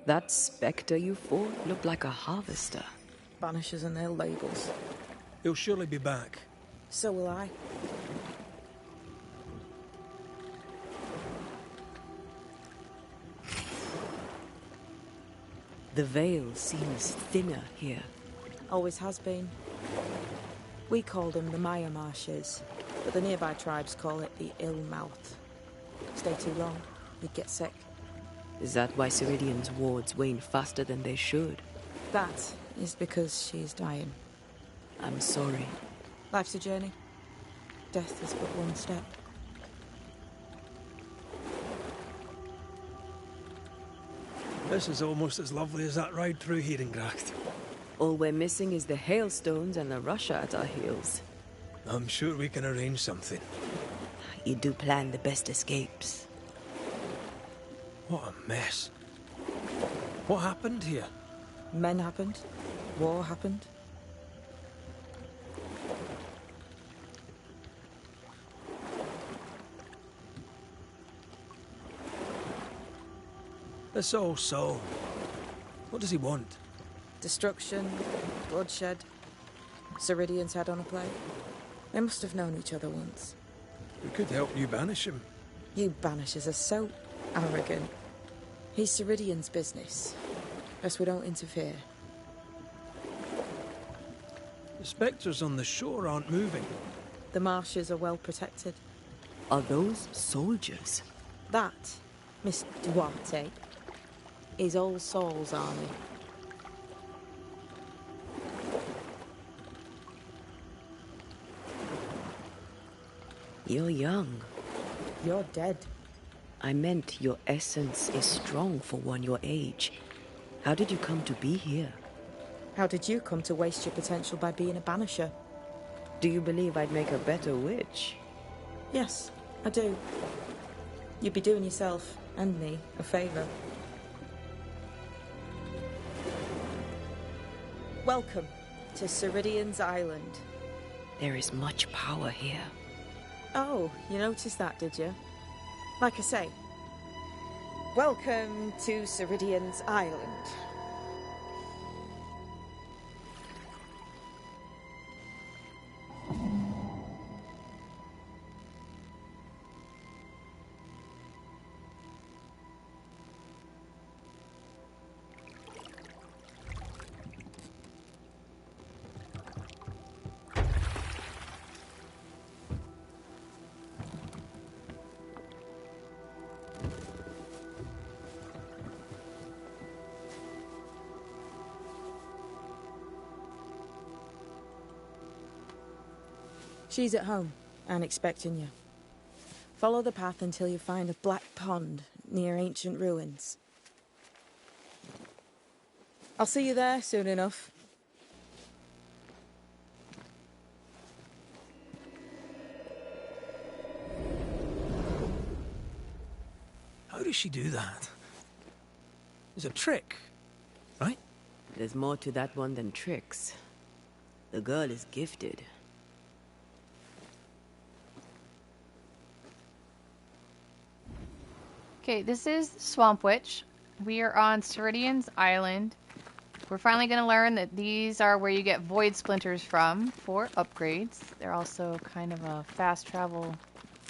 That Specter you fought looked like a harvester. Banishers and their labels. He'll surely be back. So will I. The veil seems thinner here. Always has been. We call them the Maya Marshes, but the nearby tribes call it the Ill Mouth. Stay too long, you'd get sick. Is that why Ceridian's wards wane faster than they should? That is because she is dying. I'm sorry. Life's a journey. Death is but one step. This is almost as lovely as that ride through Herengracht. All we're missing is the hailstones and the Russia at our heels. I'm sure we can arrange something. You do plan the best escapes. What a mess. What happened here? Men happened. War happened. This all so. What does he want? Destruction, bloodshed. Ceridian's head on a plate. They must have known each other once. We could help you banish him. You Banishers are so arrogant. He's Ceridian's business. Best we don't interfere. The spectres on the shore aren't moving. The marshes are well protected. Are those soldiers? That, Miss Duarte, is All Souls' army. You're young. You're dead. I meant your essence is strong for one your age. How did you come to be here? How did you come to waste your potential by being a banisher? Do you believe I'd make a better witch? Yes, I do. You'd be doing yourself and me a favour. Welcome to Ceridian's Island. There is much power here. Oh, you noticed that, did you? Like I say, welcome to Ceridian's Island. She's at home and expecting you. Follow the path until you find a black pond near ancient ruins. I'll see you there soon enough. How does she do that? It's a trick, right? There's more to that one than tricks. The girl is gifted. Okay, this is Swamp Witch. We are on Ceridian's Island. We're finally going to learn that these are where you get void splinters from for upgrades. They're also kind of a fast travel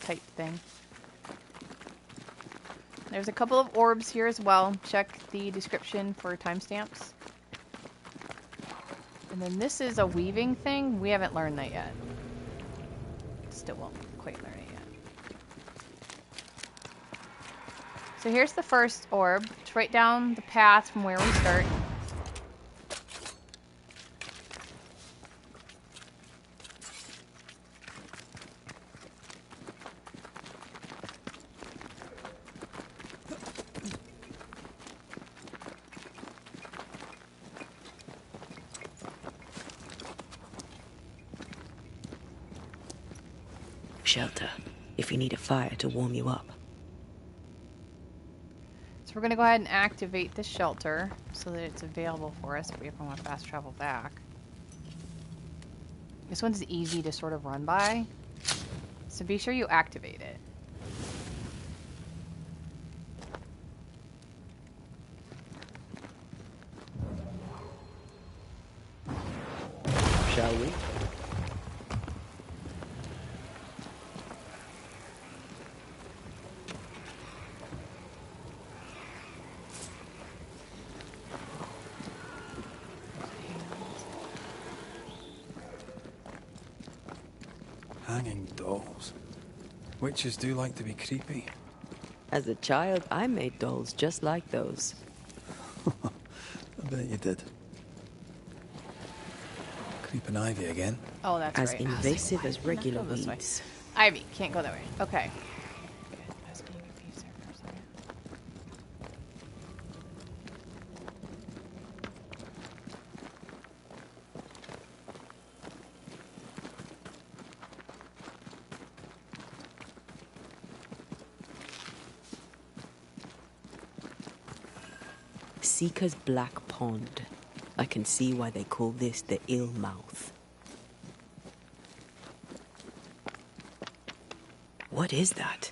type thing. There's a couple of orbs here as well. Check the description for timestamps. And then this is a weaving thing. We haven't learned that yet. Still won't quite learn it yet. So here's the first orb. It's right down the path from where we start. Shelter, if you need a fire to warm you up. So we're going to go ahead and activate the shelter so that it's available for us if we ever want to fast travel back. This one's easy to sort of run by, so be sure you activate it. shall we? Hanging dolls. Witches do like to be creepy. As a child, I made dolls just like those. I bet you did. Creeping ivy again. Oh, that's As right. I was like, invasive why as did we not regular go this way? weeds. Ivy, can't go that way. Okay. Good. I was getting confused there for a second. Seeker's Black Pond. I can see why they call this the Ill Mouth. What is that?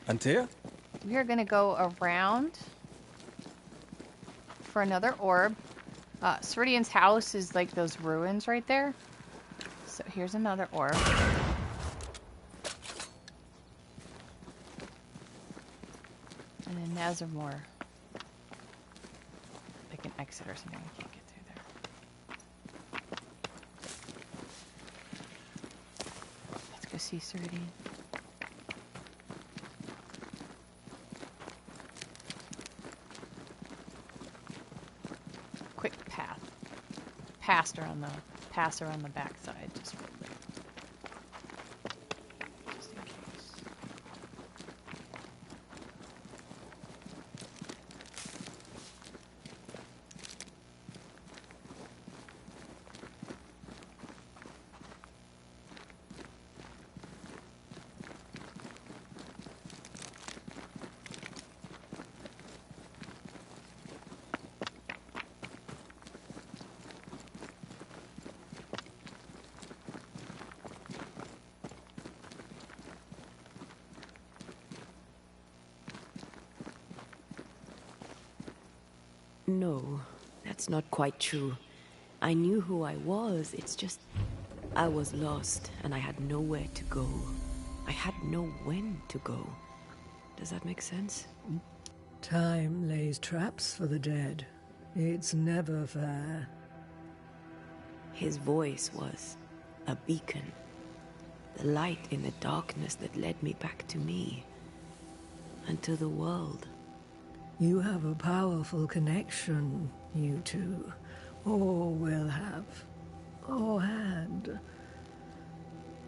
Antea? We are going to go around for another orb. Ceridian's house is like those ruins right there. So here's another orb. And then Nazarmore. Like an exit or something. We can't get through there. Let's go see Ceridian. Quick path. Pass around the backside just real quick. Just in case. No, that's not quite true. I knew who I was, it's just... I was lost, and I had nowhere to go. I had no when to go. Does that make sense? Time lays traps for the dead. It's never fair. His voice was a beacon. The light in the darkness that led me back to me. And to the world. You have a powerful connection, you two. Or will have. Or had.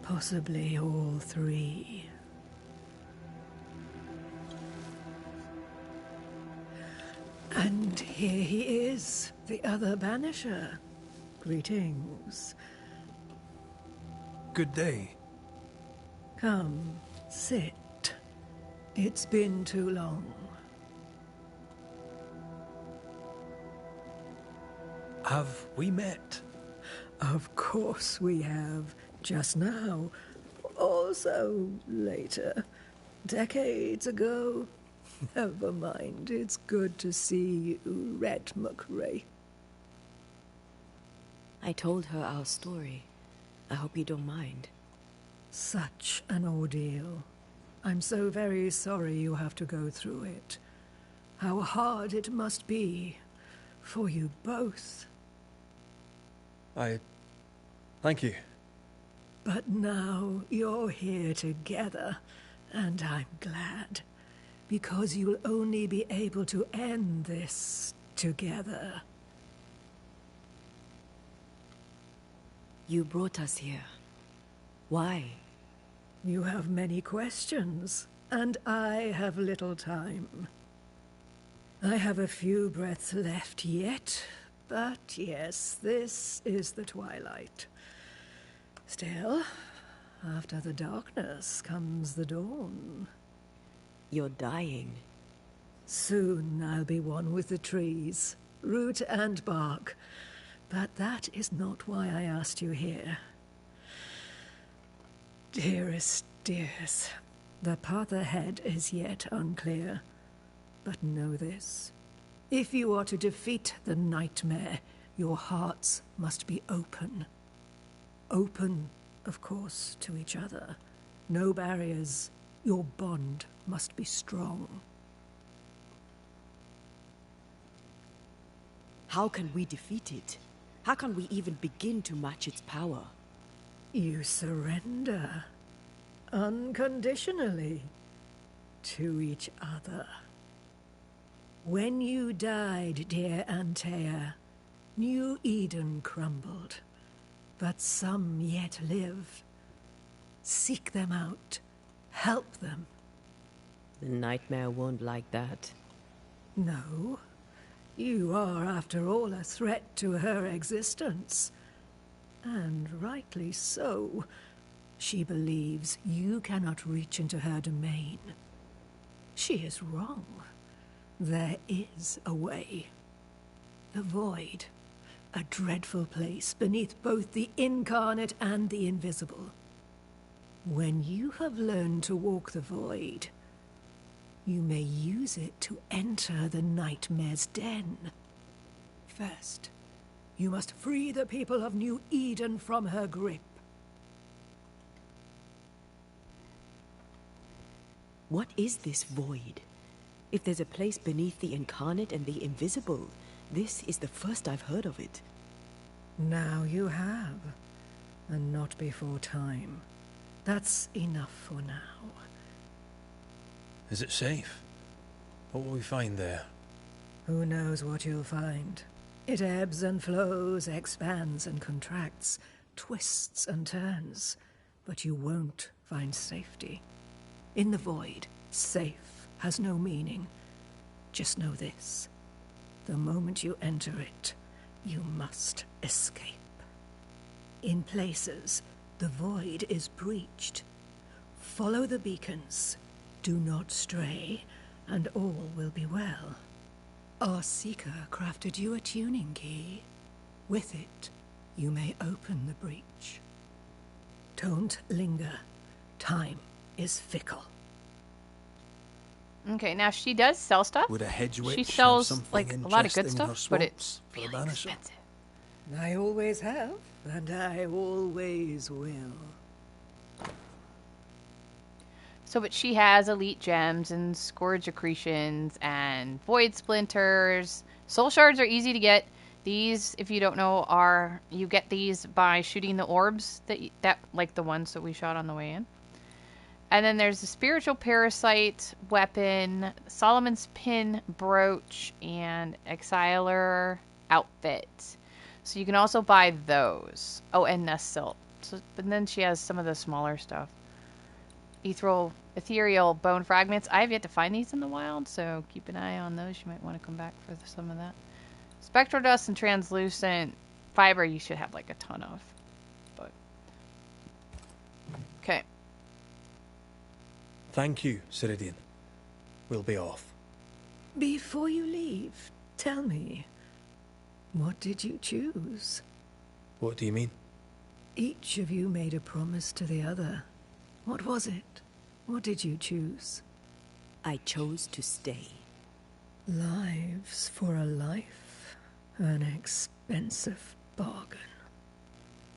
Possibly all three. And here he is, the other Banisher. Greetings. Good day. Come, sit. It's been too long. Have we met? Of course we have. Just now. Also later. Decades ago. Never mind. It's good to see you, Red McRae. I told her our story. I hope you don't mind. Such an ordeal. I'm so very sorry you have to go through it. How hard it must be for you both. Thank you. But now you're here together, and I'm glad. Because you'll only be able to end this together. You brought us here. Why? You have many questions, and I have little time. I have a few breaths left yet, but yes, this is the twilight. Still, after the darkness comes the dawn. You're dying. Soon I'll be one with the trees, root and bark. But that is not why I asked you here. Dearest dears, the path ahead is yet unclear. But know this. If you are to defeat the nightmare, your hearts must be open. Open, of course, to each other. No barriers. Your bond must be strong. How can we defeat it? How can we even begin to match its power? You surrender. Unconditionally. To each other. When you died, dear Antea, New Eden crumbled. But some yet live. Seek them out. Help them. The nightmare won't like that. No. You are, after all, a threat to her existence. And rightly so. She believes you cannot reach into her domain. She is wrong. There is a way. The Void. A dreadful place beneath both the incarnate and the invisible. When you have learned to walk the Void, you may use it to enter the Nightmare's den. First, you must free the people of New Eden from her grip. What is this Void? If there's a place beneath the incarnate and the invisible, this is the first I've heard of it. Now you have, and not before time. That's enough for now. Is it safe? What will we find there? Who knows what you'll find? It ebbs and flows, expands and contracts, twists and turns. But you won't find safety. In the Void, safe has no meaning. Just know this. The moment you enter it, you must escape. In places, the Void is breached. Follow the beacons. Do not stray, and all will be well. Our Seeker crafted you a tuning key. With it, you may open the breach. Don't linger. Time is fickle. Okay, now she does sell stuff. Would a hedge witch She have sells something like a lot of good interesting in her stuff, but it's swamps for a really banisher? expensive. I always have, and I always will. So, but she has elite gems and scourge accretions and void splinters. Soul shards are easy to get. These, if you don't know, are you get these by shooting the orbs that like the ones that we shot on the way in. And then there's the spiritual parasite weapon, Solomon's pin brooch, and exiler outfit. So you can also buy those. Oh, and nest silk. So, but then she has some of the smaller stuff. Ethereal bone fragments. I have yet to find these in the wild, so keep an eye on those. You might want to come back for some of that. Spectral dust and translucent fiber you should have like a ton of. But okay. Thank you, Ceridian. We'll be off. Before you leave, tell me, what did you choose? What do you mean? Each of you made a promise to the other. What was it? What did you choose? I chose to stay. Lives for a life. An expensive bargain.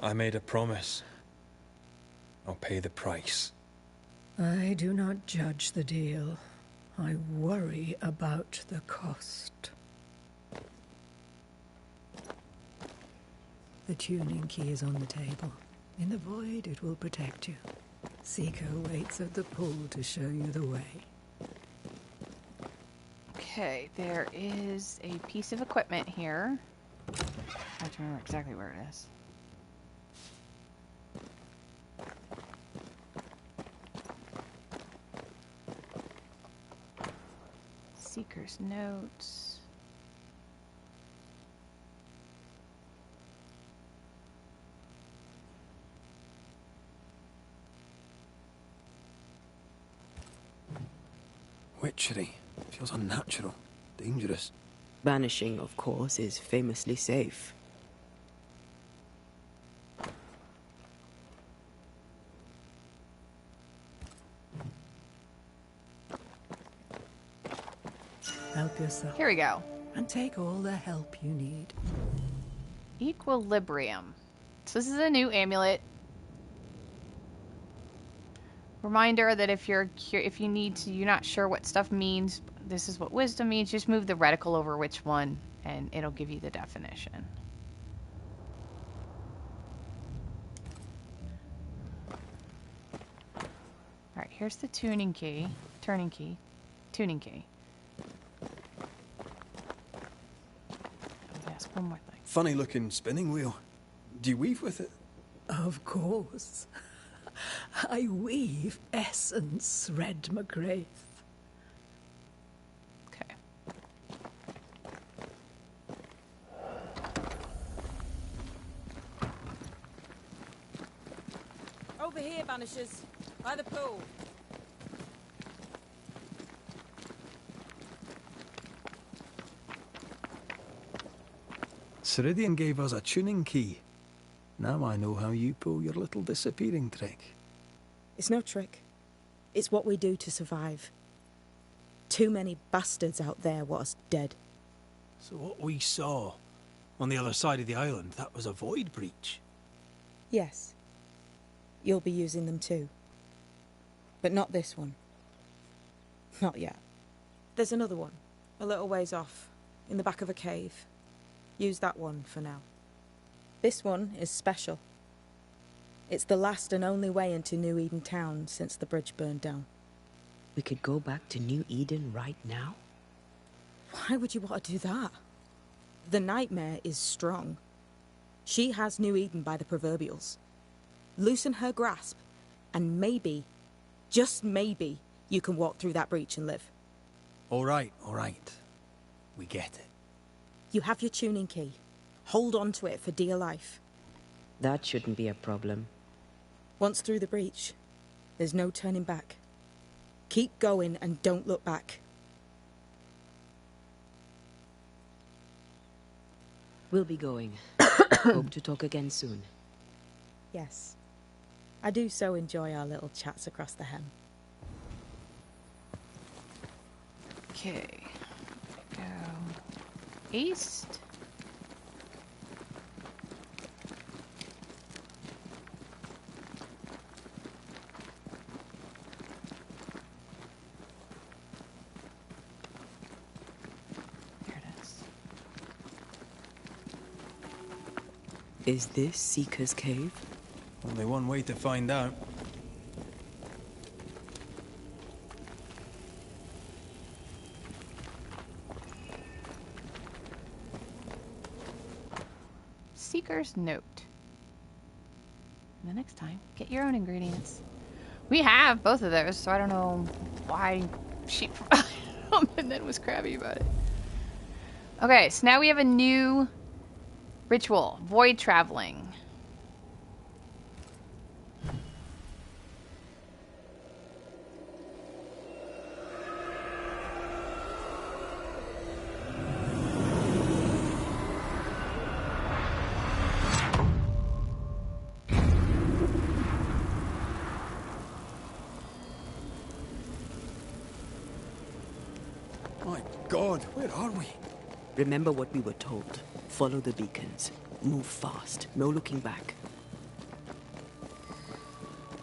I made a promise. I'll pay the price. I do not judge the deal. I worry about the cost. The tuning key is on the table. In the Void, it will protect you. Seeker waits at the pool to show you the way. Okay, there is a piece of equipment here. I have to remember exactly where it is. Seeker's notes. Witchery. Feels unnatural. Dangerous. Banishing, of course, is famously safe. Help yourself. Here we go. And take all the help you need. Equilibrium. So this is a new amulet. Reminder that if you're not sure what stuff means, this is what wisdom means. Just move the reticle over which one, and it'll give you the definition. All right, here's the turning key. I'll ask one more thing. Funny looking spinning wheel. Do you weave with it? Of course. I weave essence, Red McGrath. Okay. Over here, Banishers. By the pool. Ceridian gave us a tuning key. Now I know how you pull your little disappearing trick. It's no trick. It's what we do to survive. Too many bastards out there want us dead. So what we saw on the other side of the island, that was a void breach. Yes. You'll be using them too. But not this one. Not yet. There's another one, a little ways off, in the back of a cave. Use that one for now. This one is special. It's the last and only way into New Eden town since the bridge burned down. We could go back to New Eden right now? Why would you want to do that? The nightmare is strong. She has New Eden by the proverbials. Loosen her grasp, and maybe, just maybe, you can walk through that breach and live. All right. We get it. You have your tuning key. Hold on to it for dear life. That shouldn't be a problem. Once through the breach, there's no turning back. Keep going and don't look back. We'll be going. Hope to talk again soon. Yes. I do so enjoy our little chats across the hem. Okay. Go east. There it is. Is this Seeker's Cave? Only one way to find out. Seeker's Note. And the next time, get your own ingredients. We have both of those, so I don't know why she provided them and then was crabby about it. Okay, so now we have a new ritual. Void traveling. My God, where are we? Remember what we were told. Follow the beacons. Move fast. No looking back.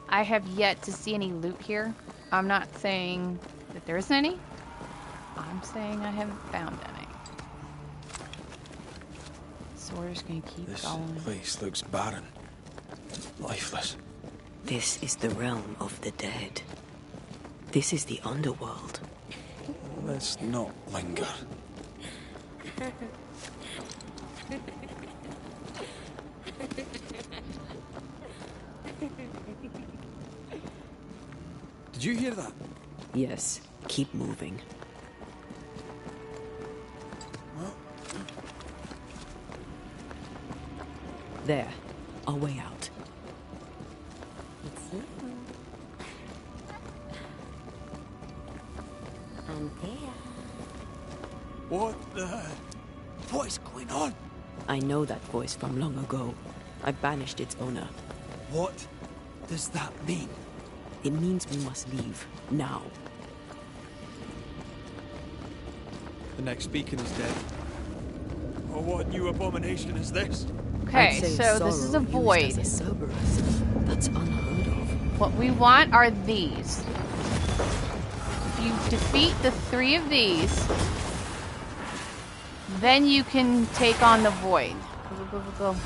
I have yet to see any loot here. I'm not saying that there isn't any. I'm saying I haven't found any. So we're just gonna keep This going. place looks barren. Lifeless. This is the realm of the dead. This is the underworld. Let's not linger. Did you hear that? Yes, keep moving. Well, There, our way out. what is going on? I know that voice from long ago. I banished its owner. What does that mean? It means we must leave, now. The next beacon is dead. Or what new abomination is this? Okay, I'd say so this is a sorrow void. used as a Cerberus. That's unheard of. What we want are these. If you defeat the 3 of these, then you can take on the void. Go, go, go, go.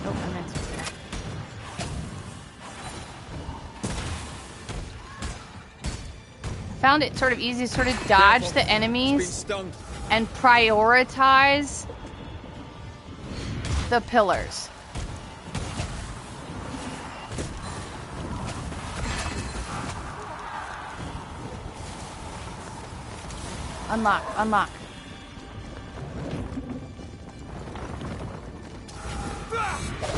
Oh, I meant to. Found it sort of easy to sort of dodge the enemies and prioritize the pillars. Unlock, unlock.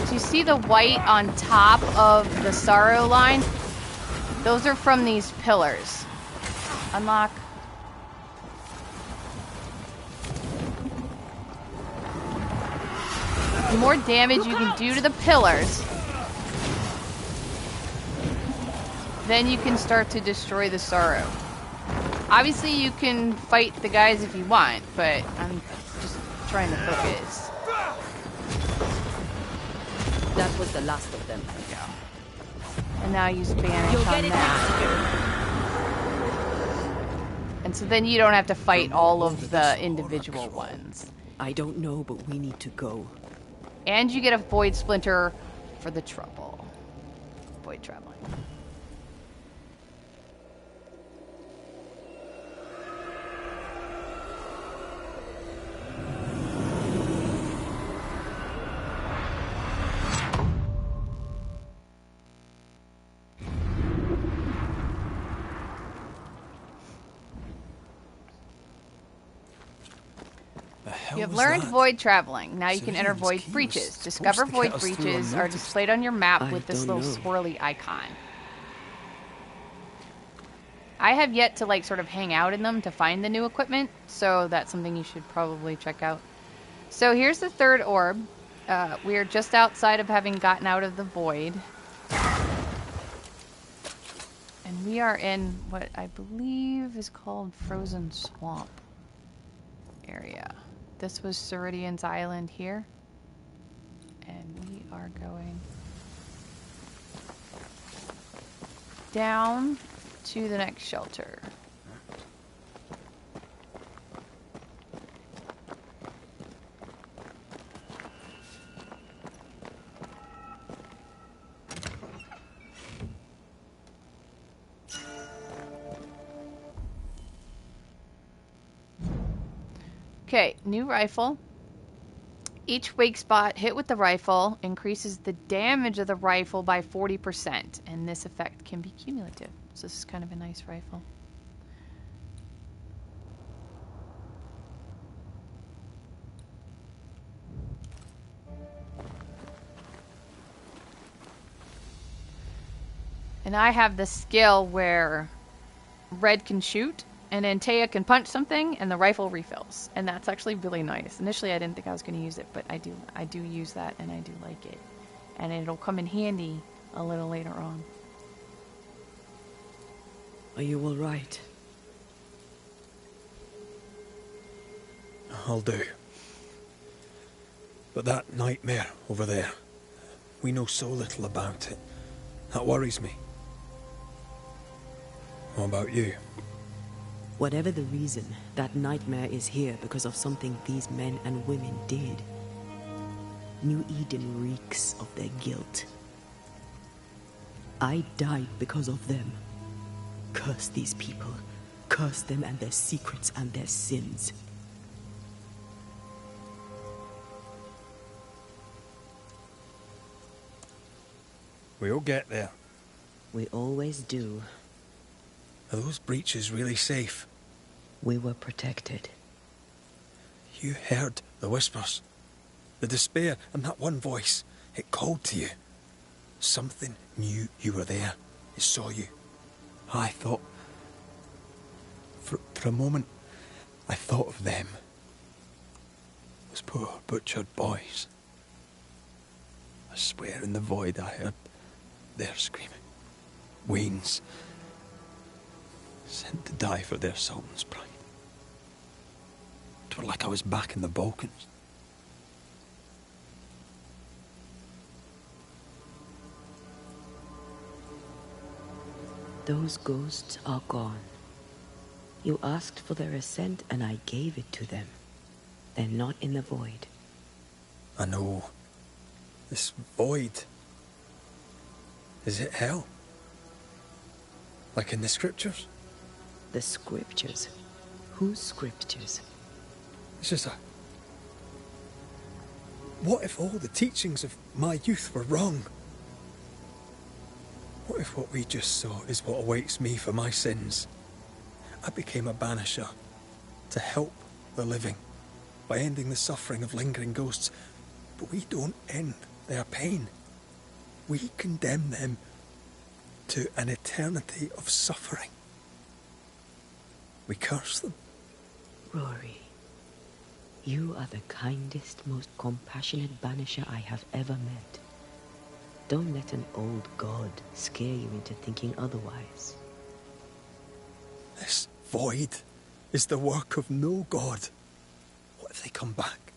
So you see the white on top of the sorrow line? Those are from these pillars. Unlock. The more damage you can do to the pillars, then you can start to destroy the sorrow. Obviously, you can fight the guys if you want, but I'm just trying to focus. That was the last of them. There we go. And now use Banish on that. And so then you don't have to fight all of the individual ones. I don't know, but we need to go. And you get a Void Splinter for the trouble. Void traveling. You have learned Void Traveling. Now you can enter Void Breaches. Discover Void Breaches are displayed on your map with this little swirly icon. I have yet to like sort of hang out in them to find the new equipment, so that's something you should probably check out. So here's the 3rd orb. We are just outside of having gotten out of the Void. And we are in what I believe is called Frozen Swamp area. This was Ceridian's Island here. And we are going down to the next shelter. Okay, new rifle. Each wake spot hit with the rifle increases the damage of the rifle by 40%, and this effect can be cumulative. So this is kind of a nice rifle. And I have the skill where red can shoot, and Antea can punch something, and the rifle refills. And that's actually really nice. Initially, I didn't think I was going to use it, but I do use that, and I do like it. And it'll come in handy a little later on. Are you all right? I'll do. But that nightmare over there, we know so little about it. That worries me. What about you? Whatever the reason, that nightmare is here because of something these men and women did. New Eden reeks of their guilt. I died because of them. Curse these people. Curse them and their secrets and their sins. We'll get there. We always do. Are those breaches really safe? We were protected. You heard the whispers, the despair, and that one voice. It called to you. Something knew you were there. It saw you. I thought... For a moment, I thought of them. Those poor butchered boys. I swear in the void I heard their screaming. Wayne's. Sent to die for their sultan's pride. 'Twere like I was back in the Balkans. Those ghosts are gone. You asked for their ascent and I gave it to them. They're not in the void. I know. This void. Is it hell? Like in the scriptures? The scriptures? Whose scriptures? It's just a... What if all the teachings of my youth were wrong? What if what we just saw is what awaits me for my sins? I became a banisher to help the living by ending the suffering of lingering ghosts. But we don't end their pain. We condemn them to an eternity of suffering. We curse them. Rory, you are the kindest, most compassionate banisher I have ever met. Don't let an old god scare you into thinking otherwise. This void is the work of no god. What if they come back?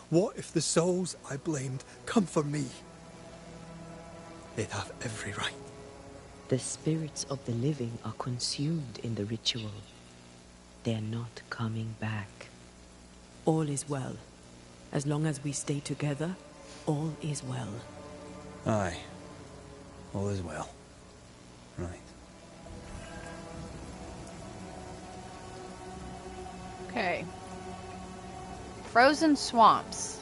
What if the souls I blamed come for me? They'd have every right. The spirits of the living are consumed in the ritual. They're not coming back. All is well. As long as we stay together, all is well. Aye. All is well. Right. Okay. Frozen swamps.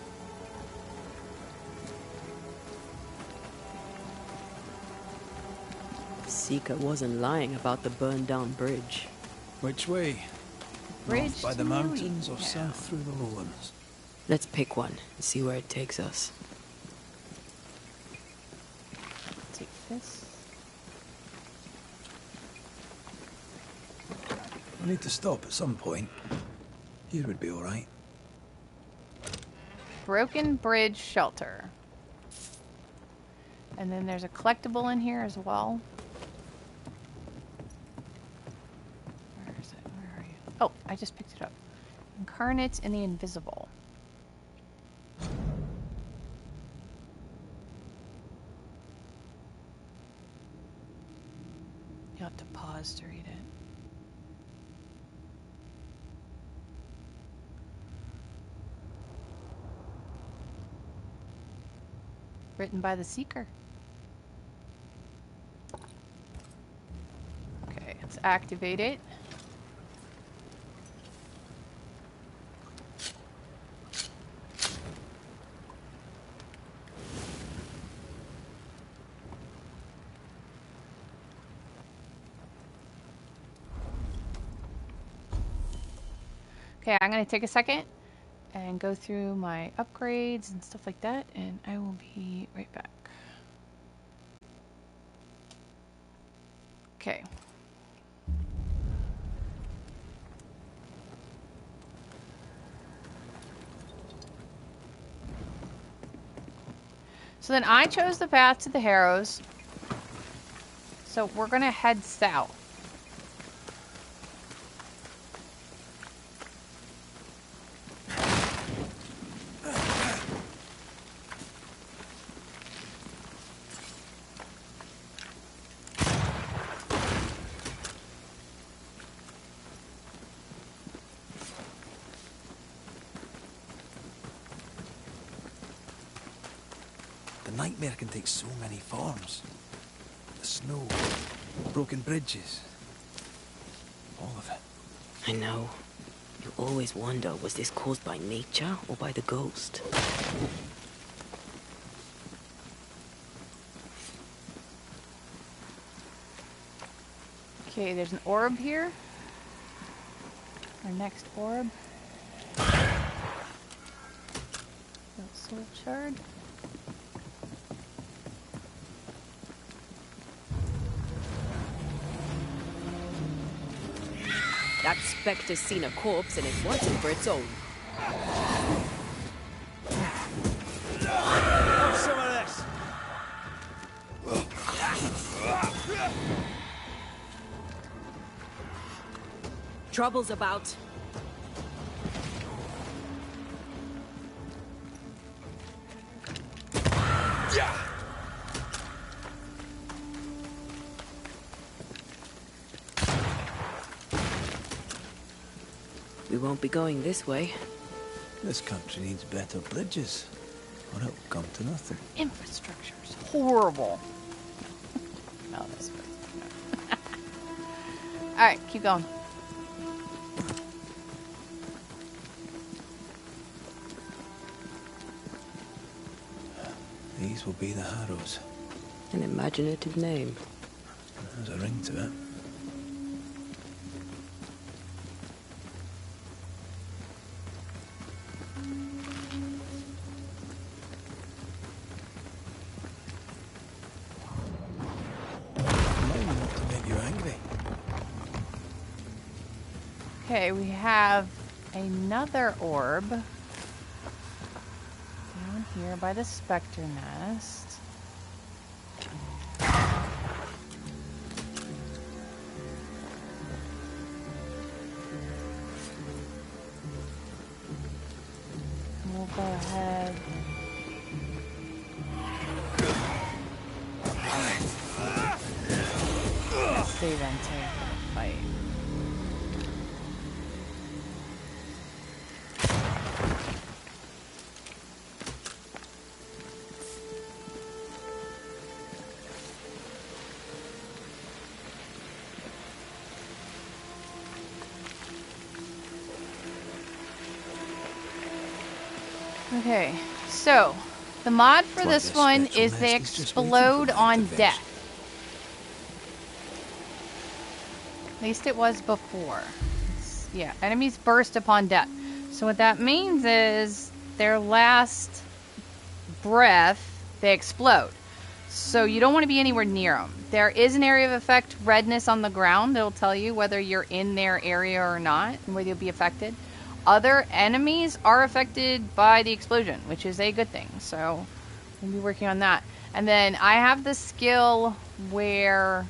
Seeker wasn't lying about the burned-down bridge. Which way? Bridge North by to the mountains or Newry. south through the lowlands? Let's pick one and see where it takes us. Take this. I need to stop at some point. Here would be all right. Broken Bridge Shelter. And then there's a collectible in here as well. Where is it? Where are you? Oh, I just picked it up. Incarnate and the Invisible. You have to pause to read it. Written by the Seeker. Okay, let's activate it. Okay, I'm going to take a second and go through my upgrades and stuff like that, and I will be right back. Okay. So then I chose the path to the Harrows. So we're going to head south. The nightmare can take so many forms. The snow, broken bridges, all of it. I know. You always wonder, was this caused by nature or by the ghost? Okay, there's an orb here. Our next orb. Soul shard. That Specter's seen a corpse and it's wanting for its own. Have some of this! trouble's about. We won't be going this way. This country needs better bridges, or it'll come to nothing. Infrastructure's horrible. No, this way. Alright, keep going. These will be the Harrows. An imaginative name. There's a ring to it. Maybe not to make you angry. Okay, we have another orb down here by the Specter Nest. We'll go ahead. Let's save Ente fight. Okay, so the mod for What this this one spectral is they nest is just waiting for explode that on activation. death. At least it was before. Yeah, enemies burst upon death. So what that means is their last breath, they explode. So you don't want to be anywhere near them. There is an area of effect redness on the ground. It'll tell you whether you're in their area or not and whether you'll be affected. Other enemies are affected by the explosion, which is a good thing. So we'll be working on that. And then I have the skill where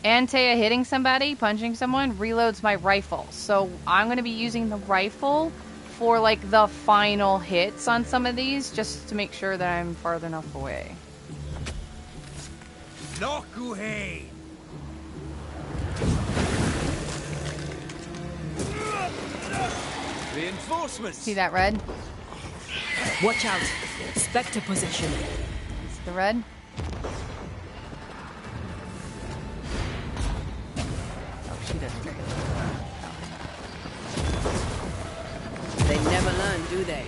Antea hitting somebody, punching someone, reloads my rifle. So I'm going to be using the rifle for like the final hits on some of these, just to make sure that I'm farther enough away. Nokuhei! Reinforcements! See that red? Watch out. Spectre possession. It's the red. Oh, she doesn't take it. They never learn, do they?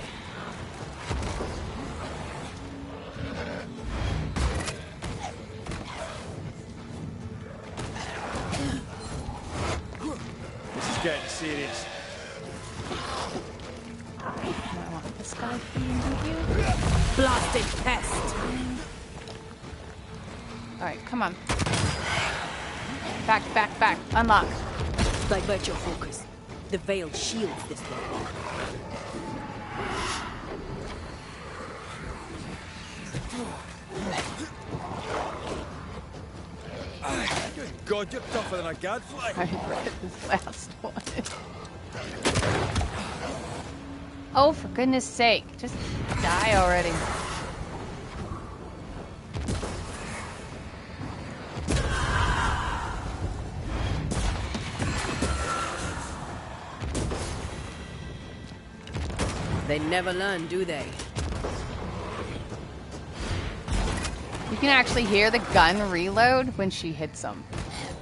This is getting serious. I want this guy being with you. Blasted pest! Alright, come on. Back, back, back. Unlock. Divert your focus. The veil shields this way. Good God, you're tougher than a gadfly. I read this last one. Oh, for goodness sake. Just die already. They never learn, do they? You can actually hear the gun reload when she hits them.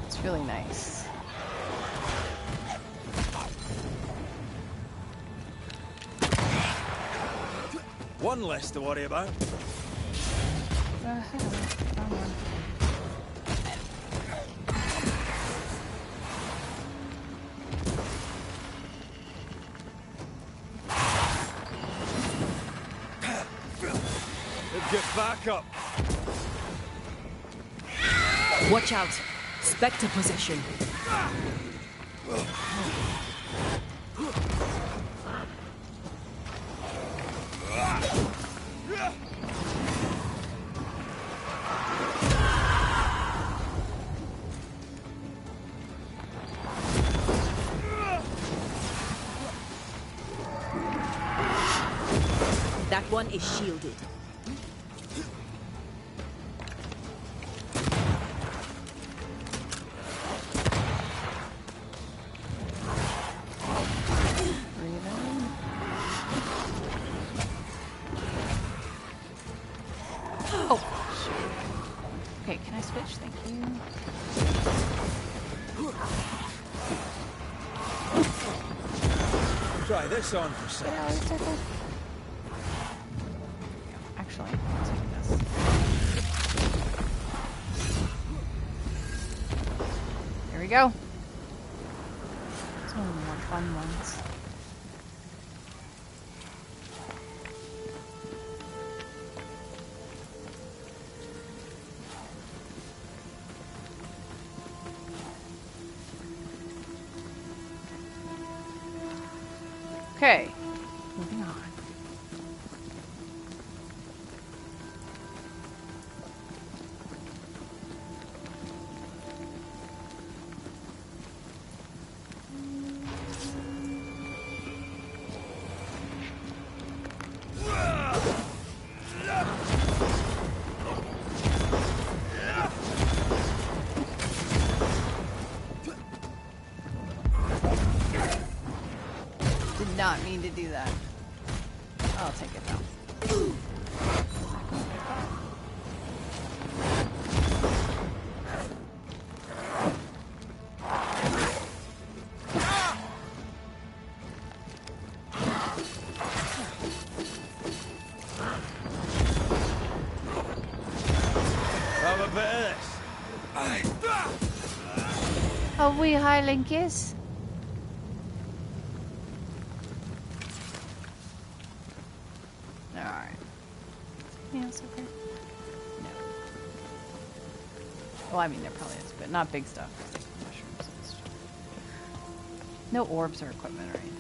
It's really nice. One less to worry about. Hang on. Wrong one. Get back up. Watch out. Spectre possession. That one is shielded. Okay, can I switch? Thank you. Try this on for size. Actually, I'll take this. There we go. It's one of the more fun ones. Okay, moving on. Did not mean to do that. I'll take it though. Have a bit of this. A wee Highland kiss. Alright. Yeah, it's okay. No. Well, I mean, there probably is, but not big stuff. Mushrooms and stuff. No orbs or equipment or anything.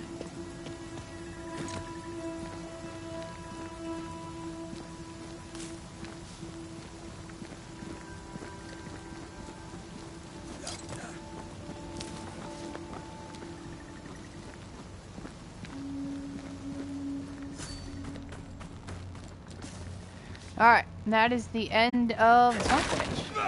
Alright, that is the end of Swamp Witch.